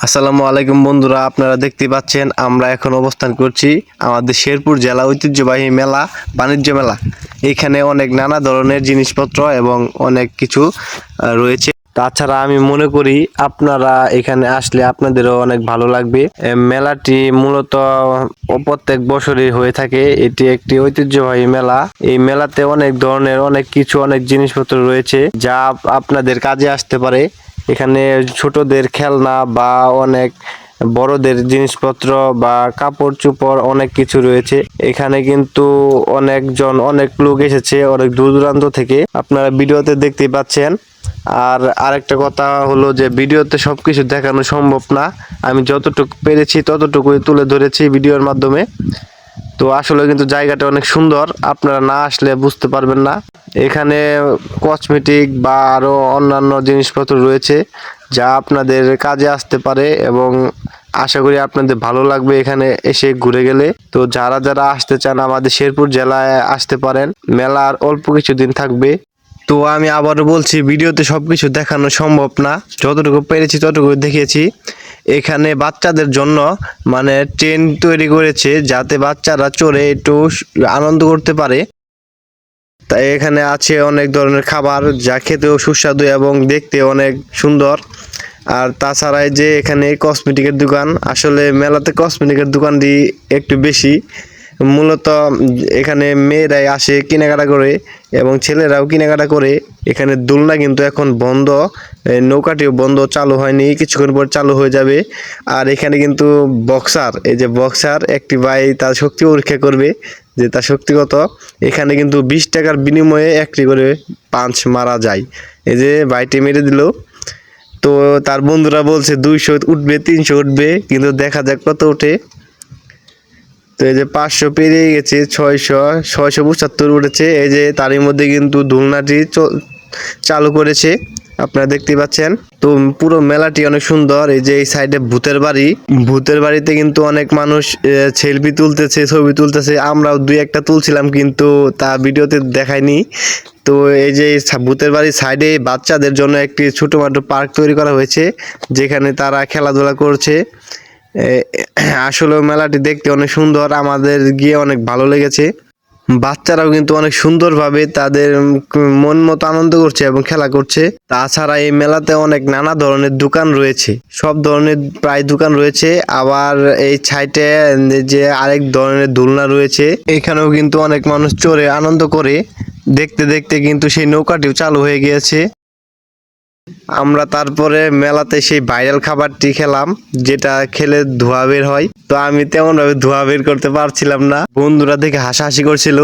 আসসালামু আলাইকুম বন্ধুরা, আপনারা দেখতে পাচ্ছেন আমরা এখন অবস্থান করছি আমাদের শেরপুর জেলা ঐতিহ্যবাহী মেলা, বাণিজ্য মেলা। এখানে অনেক নানা ধরনের জিনিসপত্র এবং অনেক কিছু রয়েছে। তাছাড়া আমি মনে করি আপনারা এখানে আসলে আপনাদেরও অনেক ভালো লাগবে। মেলাটি মূলত প্রত্যেক বছরই হয়ে থাকে। এটি একটি ঐতিহ্যবাহী মেলা। এই মেলাতে অনেক ধরনের অনেক জিনিসপত্র রয়েছে যা আপনাদের কাজে আসতে পারে। এখানে ছোটদের খেলনা বা অনেক বড়দের জিনিসপত্র বা কাপড় চোপড় অনেক কিছু রয়েছে। এখানে কিন্তু অনেক লোক এসেছে অনেক দূর দূরান্ত থেকে, আপনারা ভিডিওতে দেখতেই পাচ্ছেন। আর আরেকটা কথা হলো যে ভিডিওতে সবকিছু দেখানো সম্ভব না, আমি যতটুকু পেরেছি ততটুকুই তুলে ধরেছি ভিডিওর মাধ্যমে। তো আসলে কিন্তু জায়গাটা অনেক সুন্দর, আপনারা না আসলে বুঝতে পারবেন না। এখানে কসমেটিক বা আরো অন্যান্য জিনিসপত্র রয়েছে যা আপনাদের কাজে আসতে পারে এবং আশা করি আপনাদের ভালো লাগবে এখানে এসে ঘুরে গেলে। তো যারা যারা আসতে চান আমাদের শেরপুর জেলায় আসতে পারেন, মেলার অল্প কিছু দিন থাকবে। তো আমি আবারও বলছি, ভিডিওতে সবকিছু দেখানো সম্ভব না, যতটুকু পেরেছি ততটুকু দেখিয়েছি। এখানে বাচ্চাদের জন্য মানে ট্রেন তৈরি করেছে যাতে বাচ্চারা চড়ে একটু আনন্দ করতে পারে। তাই এখানে আছে অনেক ধরনের খাবার যা খেতেও সুস্বাদু এবং দেখতে অনেক সুন্দর। আর তাছাড়া যে এখানে কসমেটিকের দোকান, আসলে মেলাতে কসমেটিকের দোকানটি একটু বেশি। মূলত এখানে মেয়েরাই আসে কেনাকাটা করে এবং ছেলেরাও কেনাকাটা করে। এখানে দোলনা কিন্তু এখন বন্ধ, নৌকাটিও বন্ধ, চালু হয়নি, কিছুক্ষণ পর চালু হয়ে যাবে। আর এখানে কিন্তু এই যে বক্সার একটি ভাই তার শক্তি পরীক্ষা করবে যে তার শক্তি কত। এখানে কিন্তু 20 টাকার বিনিময়ে একটি করে পাঁচ মারা যায়। এই যে ভাইটি মেরে দিল। তো তার বন্ধুরা বলছে 200 উঠবে, 300 উঠবে, কিন্তু দেখা যাক কত উঠে। তো এই যে 500 পেরিয়ে গেছে, 675 উঠেছে। এই যে তারই মধ্যে কিন্তু দোলনাটি চালু করেছে, আপনারা দেখতে পাচ্ছেন। তো পুরো মেলাটি অনেক সুন্দর। এই যে এই সাইডে ভূতের বাড়িতে কিন্তু অনেক মানুষ সেলফি তুলতেছে, ছবি তুলতেছে। আমরাও দুই একটা তুলছিলাম কিন্তু তা ভিডিওতে দেখায়নি। তো এই যে ভূতের বাড়ির সাইডে বাচ্চাদের জন্য একটি ছোটখাটো পার্ক তৈরি করা হয়েছে যেখানে তারা খেলাধুলা করছে। আসলে মেলাটি দেখতে অনেক সুন্দর, আমাদের গিয়ে অনেক ভালো লেগেছে। বাচ্চারাও কিন্তু অনেক সুন্দরভাবে তাদের মন মতো আনন্দ করছে এবং খেলা করছে। তাছাড়া এই মেলাতে অনেক নানা ধরনের দোকান রয়েছে, সব ধরনের প্রায় দোকান রয়েছে। আবার এই সাইডে যে আরেক ধরনের দোলনা রয়েছে, এখানেও কিন্তু অনেক মানুষ চড়ে আনন্দ করে। দেখতে দেখতে কিন্তু সেই নৌকাটিও চালু হয়ে গিয়েছে। আমরা তারপরে মেলাতে সেই ভাইরাল খাবারটি খেলাম যেটা খেলে ধোঁয়া বের হয়। তো আমি তেমন ভাবে ধোঁয়া বের করতে পারছিলাম না, বন্ধুরা দেখে হাসাহাসি করছিল।